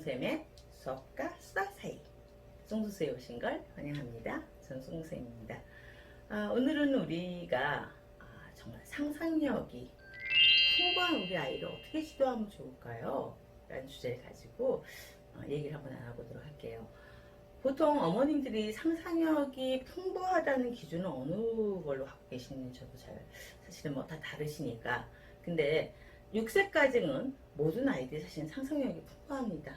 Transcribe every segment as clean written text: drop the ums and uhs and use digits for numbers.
전송쌤의 수업과 수다 사이 송수수에 오신 걸 환영합니다. 전송쌤입니다. 오늘은 우리가 정말 상상력이 풍부한 우리 아이를 어떻게 지도하면 좋을까요? 라는 주제를 가지고 얘기를 한번 나눠보도록 할게요. 보통 어머님들이 상상력이 풍부하다는 기준은 어느 걸로 갖고 계시는지 저도 사실은 뭐 다 다르시니까. 근데 6세까지는 모든 아이들이 사실 상상력이 풍부합니다.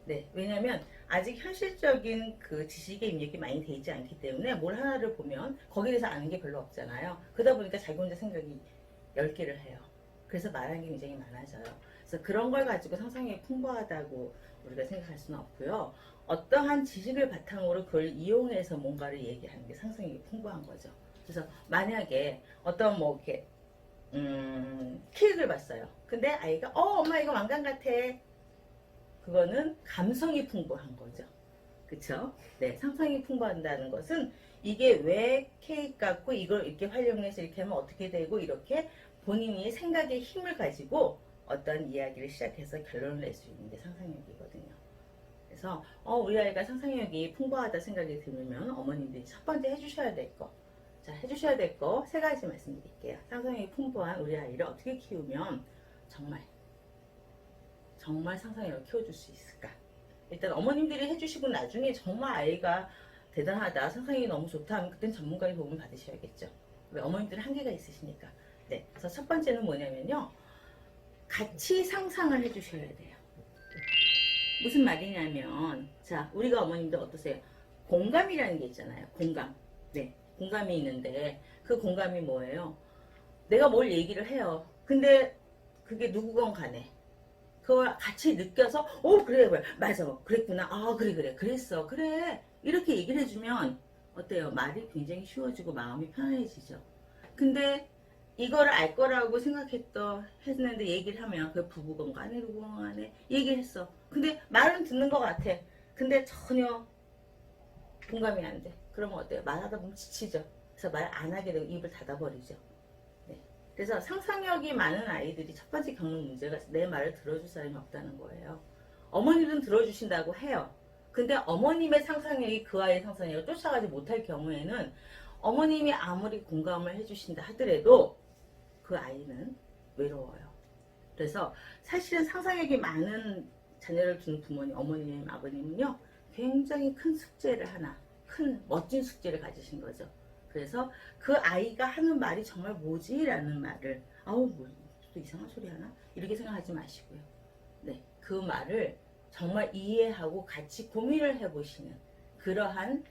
네, 왜냐면 아직 현실적인 그 지식의 입력이 많이 돼 있지 않기 때문에 뭘 하나를 보면 거기에 대해서 아는 게 별로 없잖아요. 그러다 보니까 자기 혼자 생각이 10개를 해요. 그래서 말하는 게 굉장히 많아져요. 그래서 그런 걸 가지고 상상력이 풍부하다고 우리가 생각할 수는 없고요. 어떠한 지식을 바탕으로 그걸 이용해서 뭔가를 얘기하는 게 상상력이 풍부한 거죠. 그래서 만약에 어떤 뭐 이렇게 케이크를 봤어요. 근데 아이가 엄마 이거 왕관 같아. 그거는 감성이 풍부한 거죠. 그쵸? 네, 상상이 풍부한다는 것은 이게 왜 케이크 같고 이걸 이렇게 활용해서 이렇게 하면 어떻게 되고 이렇게 본인이 생각의 힘을 가지고 어떤 이야기를 시작해서 결론을 낼 수 있는 게 상상력이거든요. 그래서 우리 아이가 상상력이 풍부하다 생각이 들면 어머님들이 첫 번째 해주셔야 될 거, 자, 해주셔야 될 거 3가지 말씀드릴게요. 상상력이 풍부한 우리 아이를 어떻게 키우면 정말 상상력을 키워줄 수 있을까? 일단 어머님들이 해주시고 나중에 정말 아이가 대단하다, 상상력이 너무 좋다 하면 그땐 전문가의 도움을 받으셔야겠죠. 왜? 어머님들은 한계가 있으시니까. 네, 그래서 첫 번째는 뭐냐면요, 같이 상상을 해주셔야 돼요. 무슨 말이냐면, 자, 우리가 어머님들 어떠세요? 공감이라는 게 있잖아요. 공감. 네, 공감이 있는데 그 공감이 뭐예요? 내가 뭘 얘기를 해요. 근데 그게 누구건 간에 그걸 같이 느껴서 그래 맞아 그랬구나 그래 그랬어 그래 이렇게 얘기를 해주면 어때요? 말이 굉장히 쉬워지고 마음이 편해지죠. 근데 이거를 알 거라고 했는데 얘기를 하면 그 부부건 간에 누구건 간에 얘기를 했어. 근데 말은 듣는 것 같아. 근데 전혀 공감이 안 돼. 그러면 어때요? 말하다 보면 지치죠. 그래서 말 안 하게 되고 입을 닫아버리죠. 네. 그래서 상상력이 많은 아이들이 첫 번째 겪는 문제가 내 말을 들어줄 사람이 없다는 거예요. 어머니는 들어주신다고 해요. 근데 어머님의 상상력이 그 아이의 상상력을 쫓아가지 못할 경우에는 어머님이 아무리 공감을 해주신다 하더라도 그 아이는 외로워요. 그래서 사실은 상상력이 많은 자녀를 두는 부모님, 어머님, 아버님은요, 굉장히 큰 숙제를 큰 멋진 숙제를 가지신 거죠. 그래서 그 아이가 하는 말이 정말 뭐지? 라는 말을 뭐 또 이상한 소리 하나? 이렇게 생각하지 마시고요. 네, 그 말을 정말 이해하고 같이 고민을 해보시는 그러한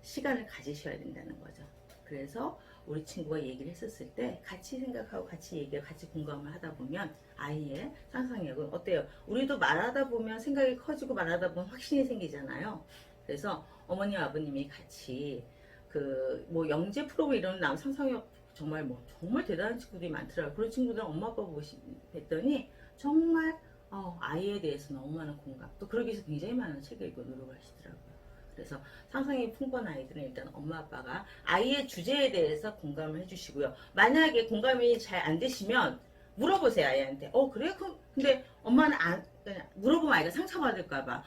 시간을 가지셔야 된다는 거죠. 그래서 우리 친구가 얘기를 했었을 때 같이 생각하고 같이 얘기하고 같이 공감을 하다 보면 아이의 상상력은 어때요? 우리도 말하다 보면 생각이 커지고 말하다 보면 확신이 생기잖아요. 그래서 어머님 아버님이 같이 뭐 영재 프로그램 이런 나온 상상력 정말 대단한 친구들이 많더라고요. 그런 친구들은 엄마 아빠 뵀더니 정말 아이에 대해서 너무 많은 공감, 또 그러기 위해서 굉장히 많은 책을 읽고 노력을 하시더라고요. 그래서 상상이 풍부한 아이들은 일단 엄마 아빠가 아이의 주제에 대해서 공감을 해주시고요. 만약에 공감이 잘 안 되시면 물어보세요. 아이한테. 그래요? 근데 엄마는 물어보면 아이가 상처받을까봐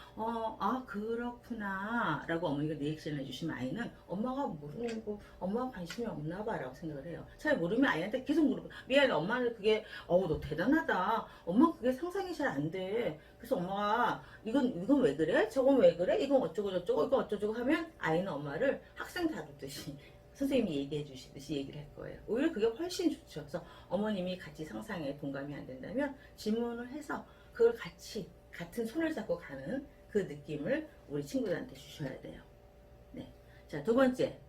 그렇구나 라고 어머니가 리액션을 해주시면 아이는 엄마가 모르는 거 엄마가 관심이 없나 봐 라고 생각을 해요. 잘 모르면 아이한테 계속 물어봐. 미안해, 엄마는 그게 너 대단하다, 엄마 그게 상상이 잘 안 돼. 그래서 엄마가 이건 왜 그래? 저건 왜 그래? 이건 어쩌고 저쩌고 이거 어쩌고 하면 아이는 엄마를 학생 다루듯이 선생님이 얘기해 주시듯이 얘기를 할 거예요. 오히려 그게 훨씬 좋죠. 그래서 어머님이 같이 상상에 동감이 안 된다면 질문을 해서 그걸 같은 손을 잡고 가는 그 느낌을 우리 친구들한테 주셔야 돼요. 네. 자, 두 번째.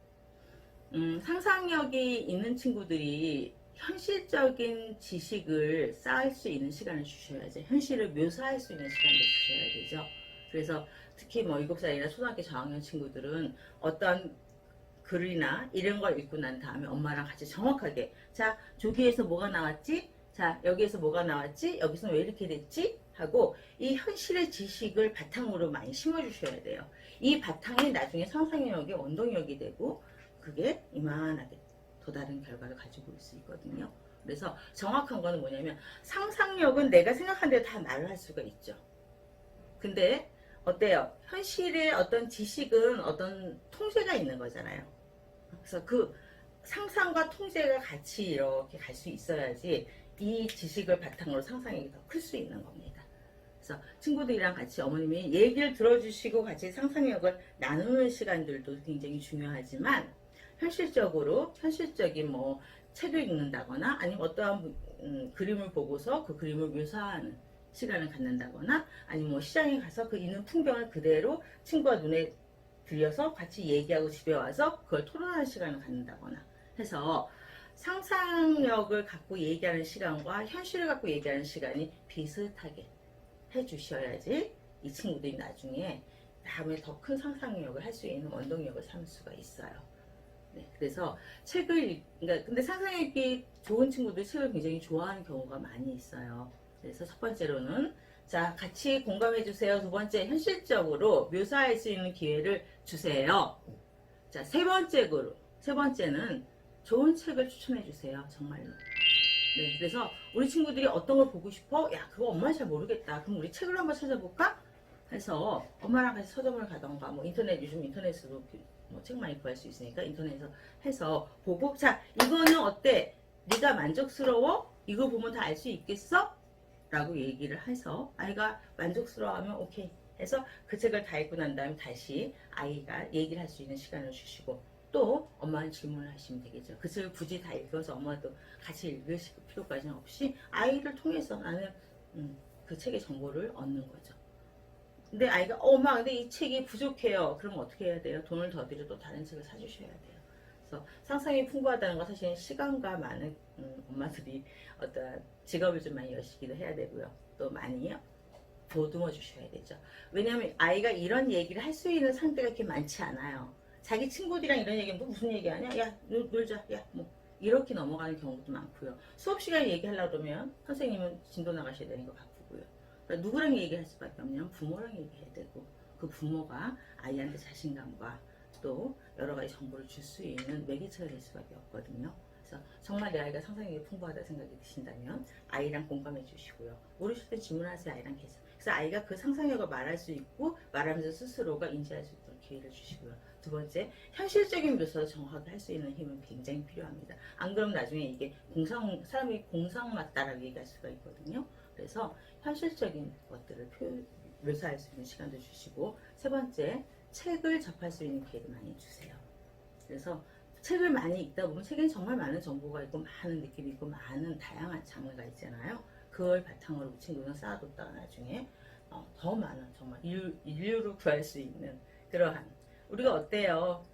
상상력이 있는 친구들이 현실적인 지식을 쌓을 수 있는 시간을 주셔야죠. 현실을 묘사할 수 있는 시간을 주셔야 되죠. 그래서 특히 7살이나 초등학교 저학년 친구들은 어떤 글이나 이런 걸 읽고 난 다음에 엄마랑 같이 정확하게, 자, 저기에서 뭐가 나왔지? 자, 여기에서 뭐가 나왔지? 여기서는 왜 이렇게 됐지? 하고 이 현실의 지식을 바탕으로 많이 심어주셔야 돼요. 이 바탕이 나중에 상상력의 원동력이 되고 그게 이만하게 또 다른 결과를 가지고 올 수 있거든요. 그래서 정확한 거는 뭐냐면 상상력은 내가 생각한 대로 다 말을 할 수가 있죠. 근데 어때요? 현실의 어떤 지식은 어떤 통제가 있는 거잖아요. 그래서 그 상상과 통제가 같이 이렇게 갈 수 있어야지 이 지식을 바탕으로 상상력이 더 클 수 있는 겁니다. 그래서 친구들이랑 같이 어머님이 얘기를 들어주시고 같이 상상력을 나누는 시간들도 굉장히 중요하지만 현실적인 뭐 책을 읽는다거나 아니면 어떠한 그림을 보고서 그 그림을 묘사하는 시간을 갖는다거나 아니면 뭐 시장에 가서 그 있는 풍경을 그대로 친구와 눈에 들여서 같이 얘기하고 집에 와서 그걸 토론하는 시간을 갖는다거나 해서 상상력을 갖고 얘기하는 시간과 현실을 갖고 얘기하는 시간이 비슷하게 해주셔야지 이 친구들이 나중에 다음에 더 큰 상상력을 할 수 있는 원동력을 삼을 수가 있어요. 네, 그래서 그러니까 근데 상상력이 좋은 친구들 책을 굉장히 좋아하는 경우가 많이 있어요. 그래서 첫 번째로는 자, 같이 공감해 주세요. 두 번째, 현실적으로 묘사할 수 있는 기회를 주세요. 자, 세 번째는 좋은 책을 추천해 주세요. 정말로. 네, 그래서 우리 친구들이 어떤 걸 보고 싶어? 야, 그거 엄마 잘 모르겠다. 그럼 우리 책을 한번 찾아볼까? 해서 엄마랑 같이 서점을 가던가, 뭐 요즘 인터넷으로 뭐 책 많이 구할 수 있으니까 인터넷에서 해서 보고, 자, 이거는 어때? 네가 만족스러워? 이거 보면 다 알 수 있겠어? 라고 얘기를 해서 아이가 만족스러워하면 오케이 해서 그 책을 다 읽고 난 다음에 다시 아이가 얘기를 할 수 있는 시간을 주시고 또 엄마는 질문을 하시면 되겠죠. 그 책을 굳이 다 읽어서 엄마도 같이 읽으실 필요까지는 없이 아이를 통해서 나는 그 책의 정보를 얻는 거죠. 근데 아이가 엄마 근데 이 책이 부족해요. 그럼 어떻게 해야 돼요? 돈을 더 들여도 다른 책을 사주셔야 돼요. 그래서 상상이 풍부하다는 건 사실 시간과 많은 엄마들이 어떤 직업을 좀 많이 여시기도 해야 되고요. 또 많이 보듬어 주셔야 되죠. 왜냐하면 아이가 이런 얘기를 할 수 있는 상대가 그렇게 많지 않아요. 자기 친구들이랑 이런 얘기하면 뭐 무슨 얘기하냐? 야, 놀자. 야, 뭐 이렇게 넘어가는 경우도 많고요. 수업 시간에 얘기하려고 그러면 선생님은 진도 나가셔야 되는 거 바쁘고요. 그러니까 누구랑 얘기할 수밖에 없냐면 부모랑 얘기해야 되고 그 부모가 아이한테 자신감과 또 여러 가지 정보를 줄 수 있는 매개체가 될 수밖에 없거든요. 그래서 정말 내 아이가 상상력이 풍부하다 생각이 드신다면 아이랑 공감해 주시고요. 모르실 때 질문하세요. 아이랑 계속. 그래서 아이가 그 상상력을 말할 수 있고 말하면서 스스로가 인지할 수 있도록 기회를 주시고요. 두 번째, 현실적인 묘사를 정확하게 할 수 있는 힘은 굉장히 필요합니다. 안 그러면 나중에 이게 사람이 공상 맞다라고 얘기할 수가 있거든요. 그래서 현실적인 것들을 묘사할 수 있는 시간도 주시고 세 번째, 책을 접할 수 있는 기회를 많이 주세요. 그래서 책을 많이 읽다 보면 책에는 정말 많은 정보가 있고 많은 느낌이 있고 많은 다양한 장르가 있잖아요. 그걸 바탕으로 우리 친구는 쌓아뒀다가 나중에 더 많은 정말 인류를 구할 수 있는 그러한 우리가 어때요?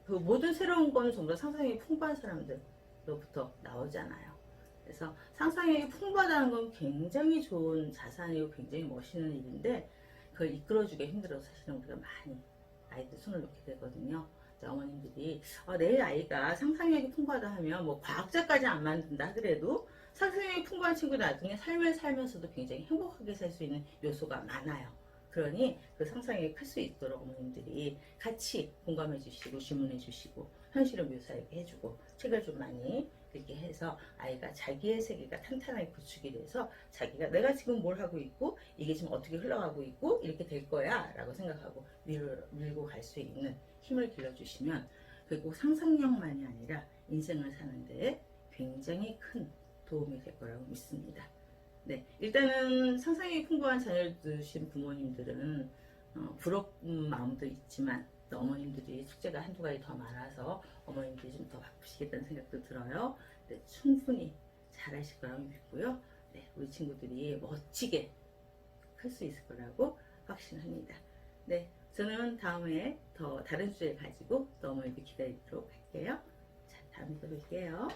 그 모든 새로운 거는 전부 다 상상력이 풍부한 사람들로부터 나오잖아요. 그래서 상상력이 풍부하다는 건 굉장히 좋은 자산이고 굉장히 멋있는 일인데 그걸 이끌어주기 힘들어서 사실은 우리가 많이 아이들 손을 놓게 되거든요. 어머님들이 내 아이가 상상력이 풍부하다 하면 뭐 과학자까지 안 만든다 하더라도 상상력이 풍부한 친구 나중에 삶을 살면서도 굉장히 행복하게 살 수 있는 요소가 많아요. 그러니 그 상상력이 클 수 있도록 어머님들이 같이 공감해 주시고 질문해 주시고 현실을 묘사하게 해주고 책을 좀 많이 읽게 해서 아이가 자기의 세계가 탄탄하게 구축이 돼서 자기가 내가 지금 뭘 하고 있고 이게 지금 어떻게 흘러가고 있고 이렇게 될 거야 라고 생각하고 밀고 갈 수 있는 힘을 길러주시면 그리고 상상력만이 아니라 인생을 사는데 굉장히 큰 도움이 될 거라고 믿습니다. 네, 일단은 상상력이 풍부한 자녀를 두신 부모님들은 부러운 마음도 있지만 또 어머님들이 숙제가 한두 가지 더 많아서 어머님들이 좀 더 바쁘시겠다는 생각도 들어요. 네, 충분히 잘하실 거라고 믿고요. 네, 우리 친구들이 멋지게 클 수 있을 거라고 확신합니다. 네, 저는 다음에 더 다른 주제 가지고 또 어머님들 기다리도록 할게요. 자, 다음에 또 뵐게요.